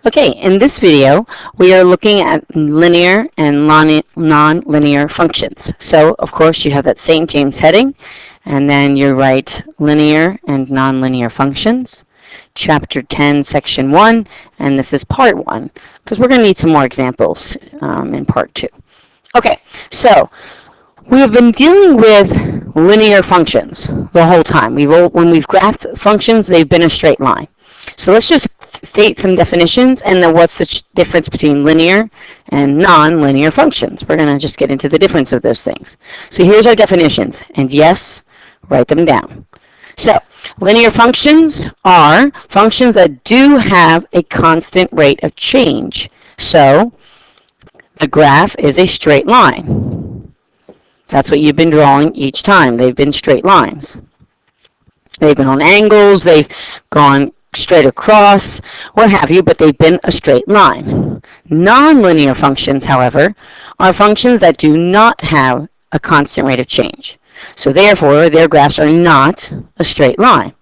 Okay, in this video, we are looking at linear and non-linear functions. So, of course, you have that St. James heading, and then you write linear and non-linear functions, Chapter 10, Section 1, and this is Part 1, because we're going to need some more examples in Part 2. Okay, so we have been dealing with linear functions the whole time. When we've graphed functions, they've been a straight line. So let's just state some definitions and then what's the difference between linear and non-linear functions. We're going to just get into the difference of those things. So here's our definitions, and yes, write them down. So linear functions are functions that do have a constant rate of change. So the graph is a straight line. That's what you've been drawing each time. They've been straight lines. They've been on angles, they've gone straight across, what have you, but they've been a straight line. Nonlinear functions, however, are functions that do not have a constant rate of change. So therefore, their graphs are not a straight line.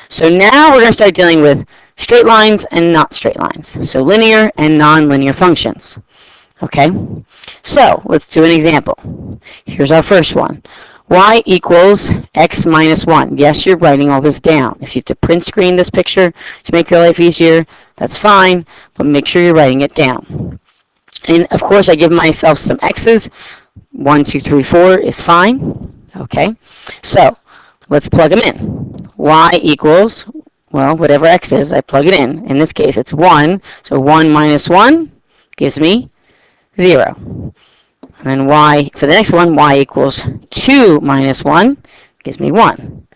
So now we're going to start dealing with straight lines and not straight lines. So linear and nonlinear functions. Okay, so let's do an example. Here's our first one. Y equals x minus 1. Yes, you're writing all this down. If you have to print screen this picture to make your life easier, that's fine, but make sure you're writing it down. And of course, I give myself some x's. 1, 2, 3, 4 is fine. Okay, so let's plug them in. Y equals, well, whatever x is, I plug it in. In this case, it's 1. So 1 minus 1 gives me 0. And then y, for the next one, y equals 2 minus 1 gives me 1.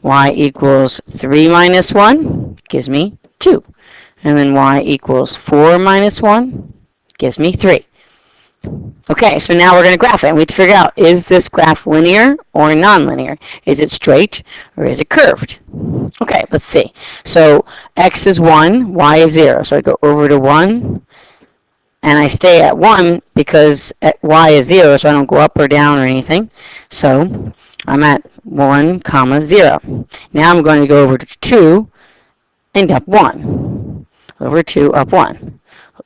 Y equals 3 minus 1 gives me 2. And then y equals 4 minus 1 gives me 3. Okay, so now we're going to graph it, and we have to figure out, is this graph linear or nonlinear? Is it straight or is it curved? Okay, let's see. So x is 1, y is 0. So I go over to 1. And I stay at 1 because y is 0, so I don't go up or down or anything. So I'm at 1, comma 0. Now I'm going to go over to 2 and up 1. Over 2, up 1.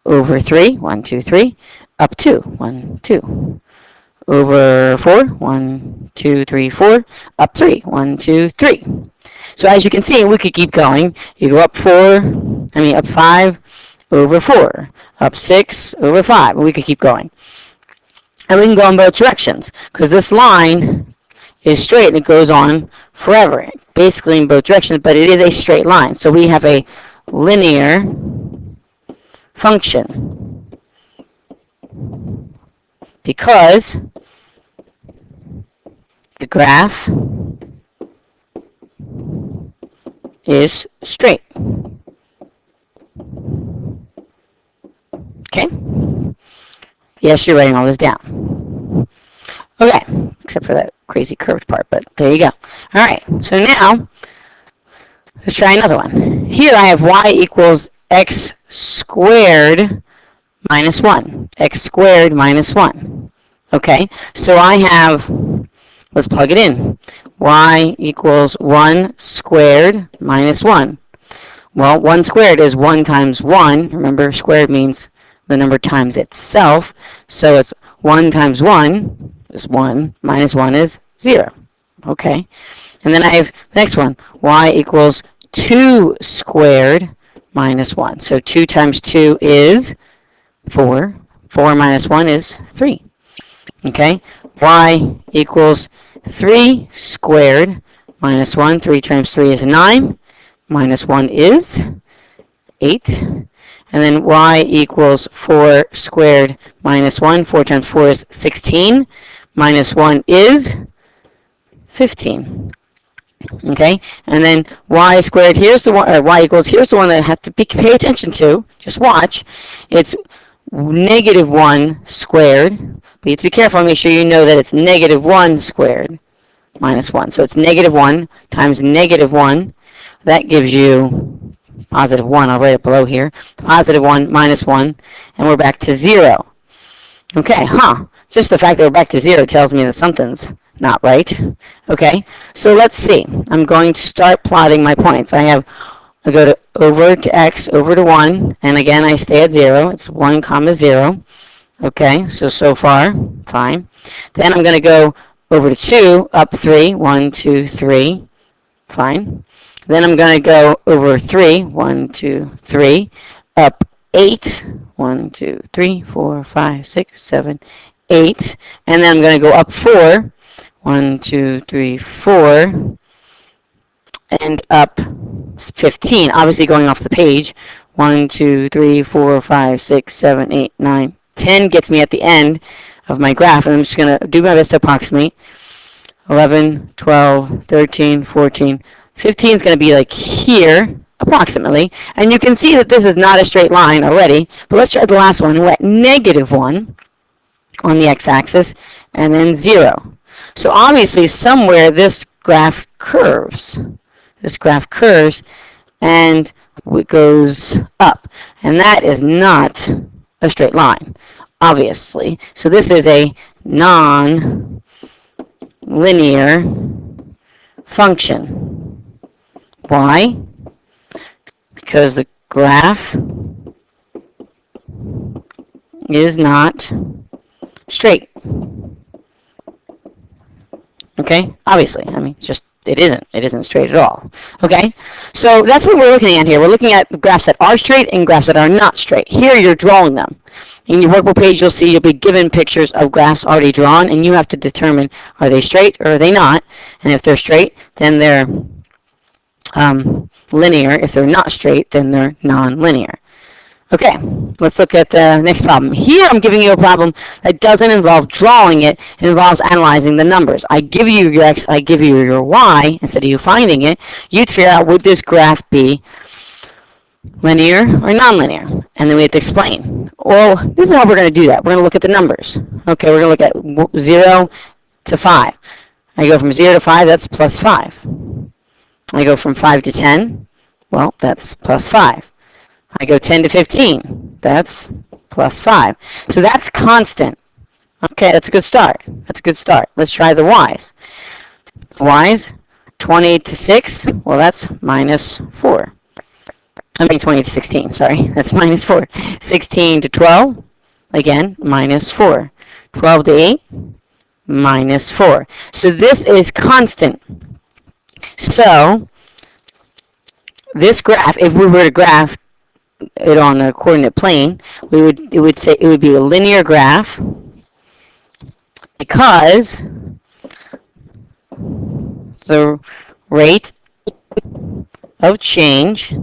Over 3, 1, 2, 3. Up 2, 1, 2. Over 4, 1, 2, 3, 4. Up 3, 1, 2, 3. So as you can see, we could keep going. You go up 5, over 4, up 6, over 5, and we could keep going. And we can go in both directions, because this line is straight and it goes on forever, basically in both directions, but it is a straight line. So we have a linear function, because the graph is straight. Okay? Yes, you're writing all this down. Okay, except for that crazy curved part, but there you go. All right, so now, let's try another one. Here I have y equals x squared minus 1. X squared minus 1. Okay, so I have, let's plug it in. Y equals 1 squared minus 1. Well, 1 squared is 1 times 1. Remember, squared means the number times itself. So it's 1 times 1 is 1, minus 1 is 0. Okay. And then I have the next one. Y equals 2 squared minus 1. So 2 times 2 is 4. 4 minus 1 is 3. Okay. Y equals 3 squared minus 1. 3 times 3 is 9. Minus 1 is 8. And then y equals 4 squared minus 1. 4 times 4 is 16. Minus 1 is 15. Okay? And then y squared, here's the one, y equals, here's the one that I have to pay attention to. Just watch. It's negative 1 squared. But you have to be careful and make sure you know that it's negative 1 squared minus 1. So it's negative 1 times negative 1. That gives you positive 1. I'll write it below here. Positive 1 minus 1. And we're back to 0. Okay, just the fact that we're back to 0 tells me that something's not right. Okay, so let's see. I'm going to start plotting my points. I have I go to over to x over to 1, and again I stay at 0. It's 1 comma 0. Okay, so far, fine. Then I'm going to go over to 2, up 3, 1, 2, 3, fine. Then I'm going to go over 3, 1, 2, 3, up 8, 1, 2, 3, 4, 5, 6, 7, 8, and then I'm going to go up 4, 1, 2, 3, 4, and up 15, obviously going off the page. 1, 2, 3, 4, 5, 6, 7, 8, 9, 10 gets me at the end of my graph, and I'm just going to do my best to approximate. 11, 12, 13, 14, 15 is going to be like here, approximately. And you can see that this is not a straight line already, but let's try the last one. We're at negative 1 on the x-axis, and then 0. So obviously somewhere this graph curves. This graph curves, and it goes up. And that is not a straight line, obviously. So this is a non-linear function. Why? Because the graph is not straight. Okay? Obviously. I mean, it isn't straight at all. Okay? So that's what we're looking at here. We're looking at graphs that are straight and graphs that are not straight. Here you're drawing them. In your workbook page you'll see you'll be given pictures of graphs already drawn, and you have to determine are they straight or are they not. And if they're straight, then they're linear. If they're not straight, then they're non-linear. Okay, let's look at the next problem. Here I'm giving you a problem that doesn't involve drawing it. It involves analyzing the numbers. I give you your x, I give you your y. Instead of you finding it, you'd figure out would this graph be linear or nonlinear? And then we have to explain. Well, this is how we're going to do that. We're going to look at the numbers. Okay, we're going to look at 0 to 5. I go from 0 to 5, that's plus 5. I go from 5 to 10, well, that's plus 5. I go 10 to 15, that's plus 5. So that's constant. Okay, that's a good start. That's a good start. Let's try the y's. Y's, 28 to 6, well, that's minus 4. I mean 20 to 16, sorry, that's minus 4. 16 to 12, again, minus 4. 12 to 8, minus 4. So this is constant. So this graph, if we were to graph it on a coordinate plane, it would be a linear graph because the rate of change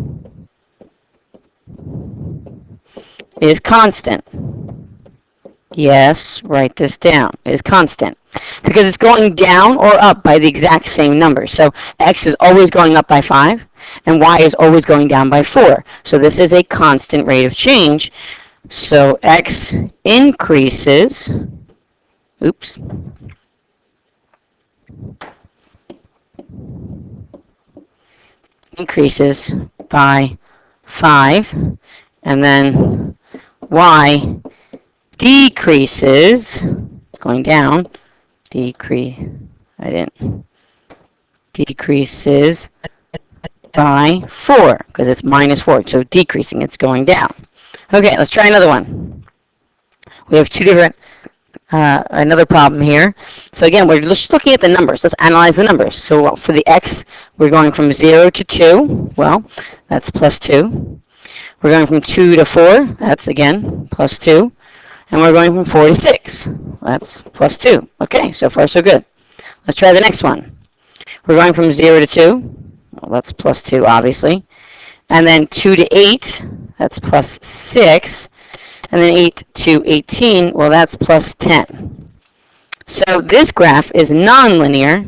is constant. Yes, write this down. It is constant because it's going down or up by the exact same number. So x is always going up by 5 and y is always going down by 4. So this is a constant rate of change. So x increases, oops, increases by 5, and then y decreases, going down, decreases by 4, because it's minus 4, so decreasing, it's going down. Okay, let's try another one. We have two different, another problem here. So again, we're just looking at the numbers. Let's analyze the numbers. So for the x, we're going from 0 to 2, well, that's plus 2. We're going from 2 to 4, that's again, plus 2. And we're going from 4 to 6. That's plus 2. Okay, so far so good. Let's try the next one. We're going from 0 to 2. Well, that's plus 2, obviously. And then 2 to 8. That's plus 6. And then 8 to 18. Well, that's plus 10. So this graph is nonlinear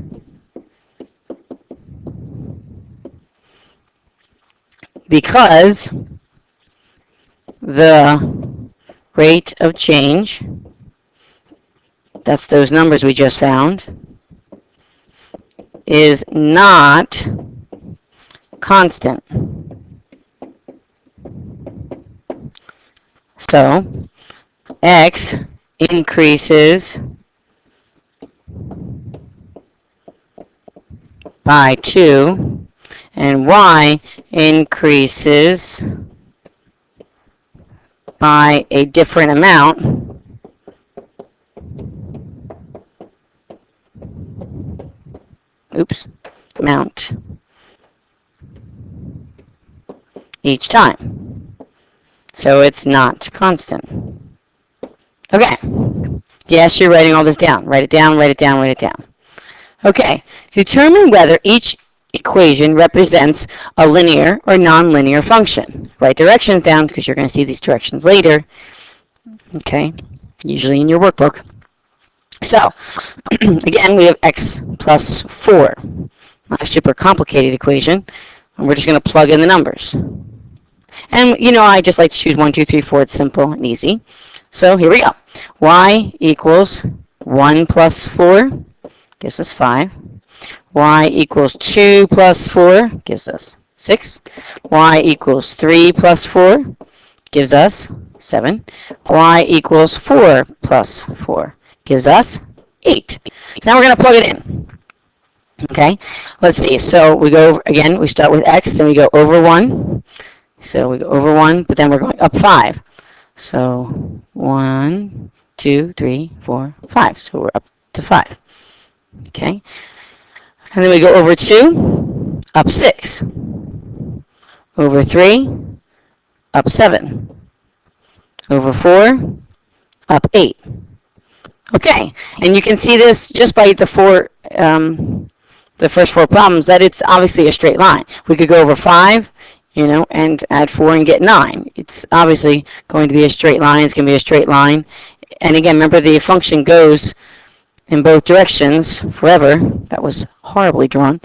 because the rate of change, that's those numbers we just found, is not constant. So x increases by 2 and y increases by a different amount, amount each time. So it's not constant. Okay. Yes, you're writing all this down. Write it down, write it down, write it down. Okay. Determine whether each equation represents a linear or nonlinear function. Write directions down because you're going to see these directions later. Okay. Usually in your workbook. So, again, we have x plus 4. Not a super complicated equation. And we're just going to plug in the numbers. And, you know, I just like to choose 1, 2, 3, 4. It's simple and easy. So here we go. Y equals 1 plus 4 gives us 5. Y equals 2 plus 4 gives us 6. Y equals 3 plus 4 gives us 7. Y equals 4 plus 4 gives us 8. So now we're going to plug it in. Okay, let's see. So we go, again, we start with x, then we go over 1. So we go over 1, but then we're going up 5. So 1, 2, 3, 4, 5. So we're up to 5. Okay. And then we go over 2, up 6. Over 3, up 7. Over 4, up 8. Okay. And you can see this just by the first 4 problems that it's obviously a straight line. We could go over 5, you know, and add 4 and get 9. It's obviously going to be a straight line. It's going to be a straight line. And again, remember the function goes in both directions forever. That was horribly drawn.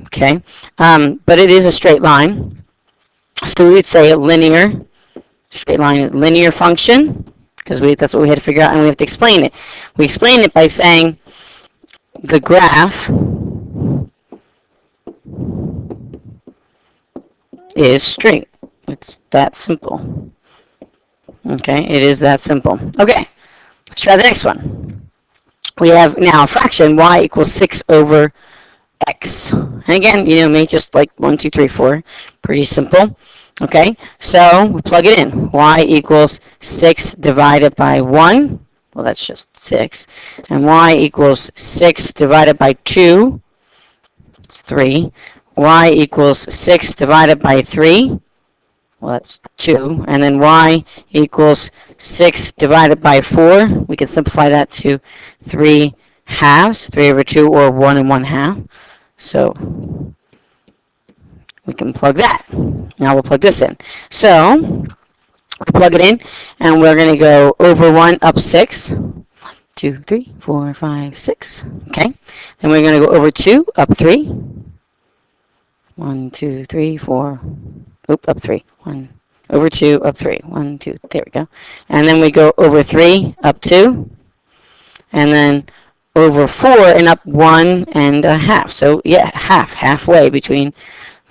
Okay. But it is a straight line. So we would say a linear, straight line is linear function, because that's what we had to figure out, and we have to explain it. We explain it by saying the graph is straight. It's that simple. Okay, it is that simple. Okay, let's try the next one. We have now a fraction, y equals 6 over x. And again, you know me, just like 1, 2, 3, 4. Pretty simple. Okay, so we plug it in. Y equals 6 divided by 1. Well, that's just 6. And y equals 6 divided by 2. It's 3. Y equals 6 divided by 3. Well, that's 2. And then y equals 6 divided by 4. We can simplify that to 3 halves, 3 over 2, or 1 and 1 half. So we can plug that. Now we'll plug this in. So we plug it in, and we're going to go over 1, up 6. 2, 3, 4, 5, 6. Okay. Then we're going to go over 2, up 3. 1, 2, 3, 4. Oop, up 3. 1, over 2, up 3. 1, 2, there we go. And then we go over 3, up 2. And then over 4 and up 1 and a half. So yeah, halfway between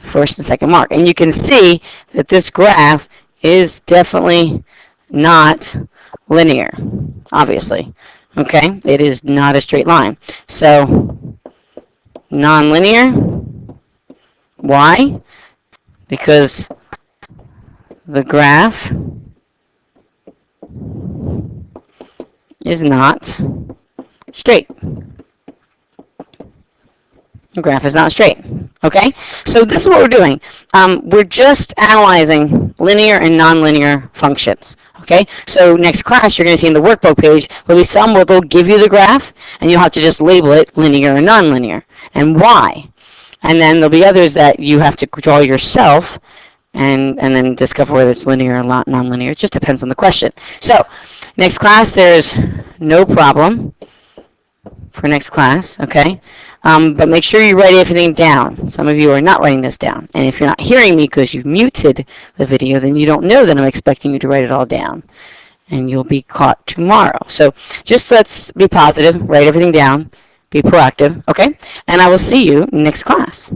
the first and second mark. And you can see that this graph is definitely not linear, obviously. Okay, it is not a straight line. So nonlinear. Why? Because the graph is not straight. The graph is not straight. Okay? So this is what we're doing. We're just analyzing linear and nonlinear functions. Okay? So next class, you're going to see in the workbook page, there'll be some where they'll give you the graph, and you'll have to just label it linear and nonlinear, and why. And then there'll be others that you have to draw yourself, and then discover whether it's linear or nonlinear. It just depends on the question. So next class, there's no problem for next class, okay? But make sure you write everything down. Some of you are not writing this down. And if you're not hearing me because you've muted the video, then you don't know that I'm expecting you to write it all down. And you'll be caught tomorrow. So just let's be positive, write everything down, be proactive, okay? And I will see you next class.